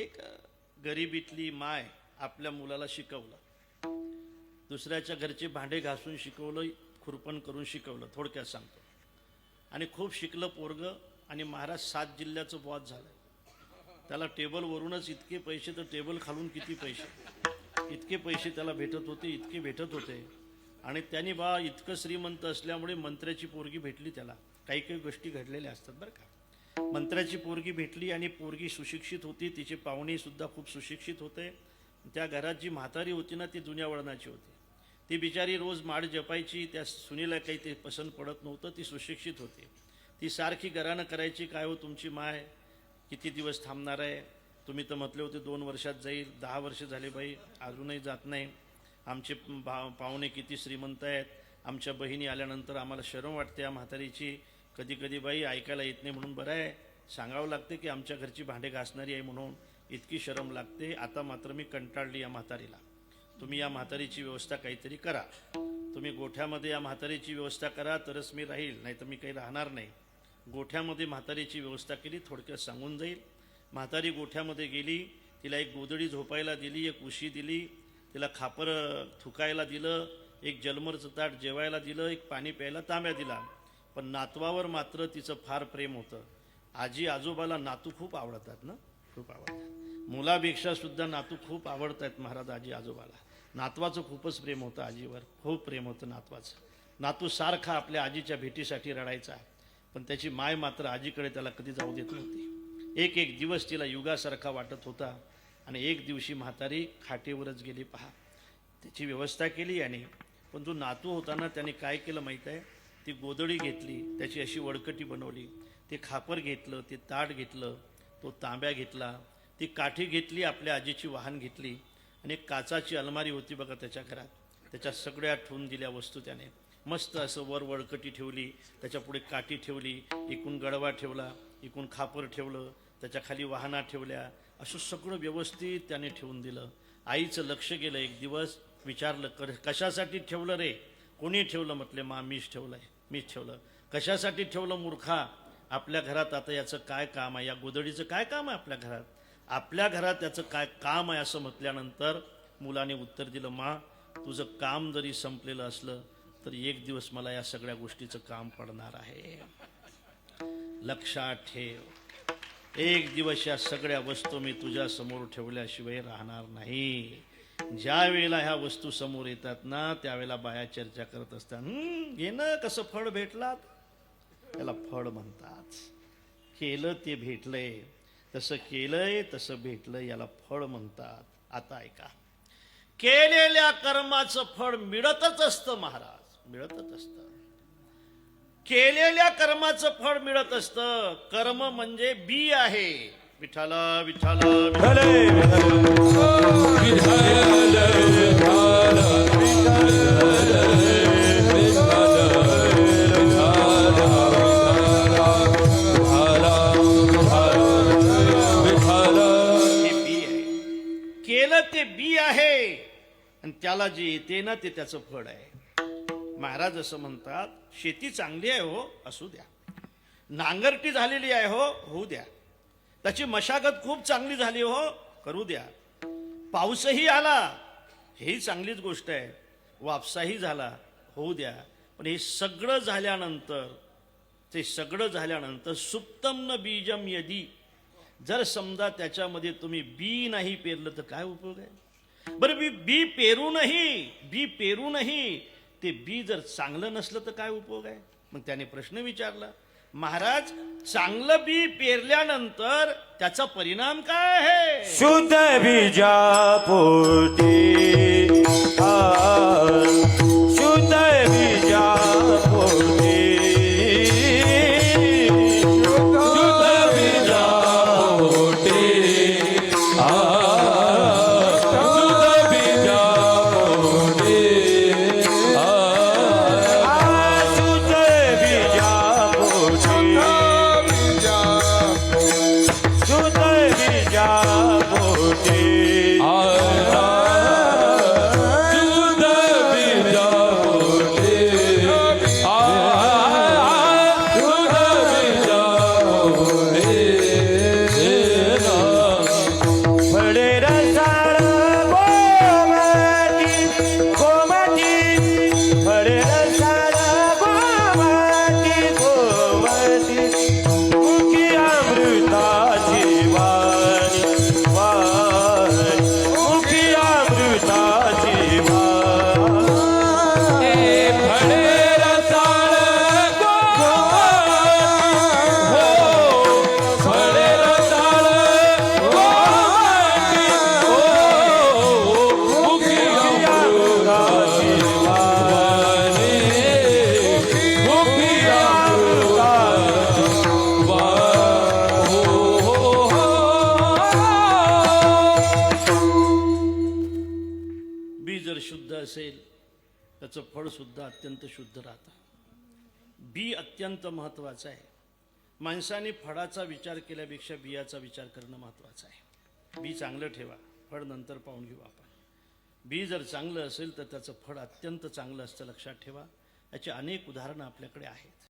एक गरिबीतली माय आपल्या मुलाला शिकवलं, दुसऱ्याच्या घरचे भांडे घासून शिकवलं, खुरपण करून शिकवलं, थोडक्यात सांगतो. आणि खूप शिकलं पोरग आणि महाराज 7 जिल्ह्याचं बॉस झालं. त्याला टेबलवरूनच इतके पैसे, तर टेबल खालून किती पैसे, इतके पैसे त्याला भेटत होते, इतके भेटत होते. आणि त्यांनी बा इतकं श्रीमंत असल्यामुळे मंत्र्याची पोरगी भेटली त्याला. काही काही गोष्टी घडलेल्या असतात बरं का. मंत्र्याची पोरगी भेटली आणि पोरगी सुशिक्षित होती, तिचे पाहुणेसुद्धा खूप सुशिक्षित होते. त्या घरात जी म्हातारी होती ना ती जुन्या वळणाची होती. ती बिचारी रोज माळ जपायची. त्या सुनीला काही ते पसंत पडत नव्हतं. ती सुशिक्षित होती. ती सारखी घरानं करायची, काय हो तुमची माय किती दिवस थांबणार आहे, तुम्ही तर म्हटले होते 2 वर्षात जाईल, 10 वर्ष झाले बाई अजूनही जात नाही. आमचे पाहुणे किती श्रीमंत आहेत, आमच्या बहिणी आल्यानंतर आम्हाला शरम वाटते या म्हातारीची. कधी कधी बाई ऐकायला येत नाही म्हणून बरं आहे, सांगावं लागते की आमच्या घरची भांडे घासणारी आहे म्हणून इतकी शरम लागते. आता मात्र मी कंटाळली या म्हातारीला. तुम्ही या म्हातारीची व्यवस्था काहीतरी करा. तुम्ही गोठ्यामध्ये या म्हातारीची व्यवस्था करा तरच मी राहील, नाही तर मी काही राहणार नाही. गोठ्यामध्ये म्हातारीची व्यवस्था केली. थोडक्यात सांगून जाईल. म्हातारी गोठ्यामध्ये गेली, तिला एक गोधडी झोपायला दिली, एक उशी दिली, तिला खापर थुकायला दिलं, एक जलमरचं ताट जेवायला दिलं, एक पाणी प्यायला तांब्या दिला. पण नातवावर मात्र तिचं फार प्रेम होतं. आजी आजोबाला नातू खूप आवडतात ना, खूप आवडतात. मुलापेक्षा सुद्धा नातू खूप आवडतात महाराज आजी आजोबाला. नातवाचं खूपच प्रेम होतं, आजीवर खूप प्रेम होतं नातवाचं. नातू सारखा आपल्या आजीच्या भेटीसाठी रडायचा, पण त्याची माय मात्र आजीकडे त्याला कधी जाऊ देत नव्हती. एक एक दिवस तिला युगासारखा वाटत होता. आणि एक दिवशी म्हातारी खाटेवरच गेली. पहा, त्याची व्यवस्था केली. आणि पण जो नातू होता ना त्याने काय केलं माहीत आहे, ती गोधडी घेतली, त्याची अशी वडकटी बनवली, ते खापर घेतलं, ते ताट घेतलं, तो तांब्या घेतला, ती काठी घेतली, आपल्या आजीची वाहन घेतली. आणि एक काचाची अलमारी होती बघा त्याच्या घरात, त्याच्या सगळ्या ठेवून दिल्या वस्तू त्याने. मस्त असं वर वडकटी ठेवली, त्याच्या पुढे काठी ठेवली, इकून गडवा ठेवला, इकून खापर ठेवलं, त्याच्या खाली वाहना ठेवल्या, असं सगळं व्यवस्थित त्याने ठेवून दिलं. आईचं लक्ष गेलं. एक दिवस विचारलं, कशासाठी ठेवलं रे? कोणी ठेवलं? म्हटले मा मीच ठेवलंय, मीच ठेवलं. कशासाठी ठेवलं मूर्खा? आपल्या घरात आता याचं काय काम आहे, या गोधडीचं काय काम आहे आपल्या घरात? आपल्या घरात त्याचं काय काम आहे असं म्हटल्यानंतर मुलाने उत्तर दिलं, मा तुझं काम जरी संपलेलं असलं तर एक दिवस मला या सगळ्या गोष्टीचं काम पडणार आहे. लक्षात ठेव, एक दिवस या सगळ्या वस्तू मी तुझ्या समोर ठेवल्याशिवाय राहणार नाही. ज्या वेळेला ह्या वस्तू समोर येतात ना त्यावेळेला बाया चर्चा करत असतात, हे ना कसं फळ भेटलात, त्याला फळ म्हणतात. केलं ते भेटलंय, तसं केलंय तसं भेटलंय, याला फळ म्हणतात. आता ऐका, केलेल्या कर्माचं फळ मिळतच असतं महाराज, मिळतच असतं. केलेल्या कर्माचं फळ मिळत असतं. कर्म म्हणजे बी आहे. विठ्ठल विठ्ठल केलं ते बी आहे आणि त्याला जे येते ना ते त्याचं फळ आहे. महाराज असं म्हणतात, शेती चांगली आहे हो, असू द्या. नांगरटी झालेली आहे हो, होऊ द्या. त्याची मशागत खूप चांगली झाली हो, करू द्या. पाऊसही आला, हेही चांगलीच गोष्ट आहे. वापसाही झाला, होऊ द्या. पण हे सगळं झाल्यानंतर, ते सगळं झाल्यानंतर सुप्तम न बीजम यदी, जर समजा त्याच्यामध्ये तुम्ही बी नाही पेरलं तर काय उपयोग आहे? बरं बी पेरूनही ते बी जर चांगलं नसलं तर काय उपयोग आहे? मग त्याने प्रश्न विचारला, महाराज चांगलं बी पेरल्यानंतर त्याचा परिणाम काय आहे? शुद्ध बीजा पोटी शुद्ध बीजा पोटी शुद्ध असेल त्याचं फळसुद्धा अत्यंत शुद्ध राहतं. बी अत्यंत महत्त्वाचं आहे. माणसाने फळाचा विचार केल्यापेक्षा बियाचा विचार करणं महत्त्वाचं आहे. बी चांगलं ठेवा, फळ नंतर पाहून घेऊ आपण. बी जर चांगलं असेल तर त्याचं फळ अत्यंत चांगलं असतं, लक्षात ठेवा. याची अनेक उदाहरणं आपल्याकडे आहेत.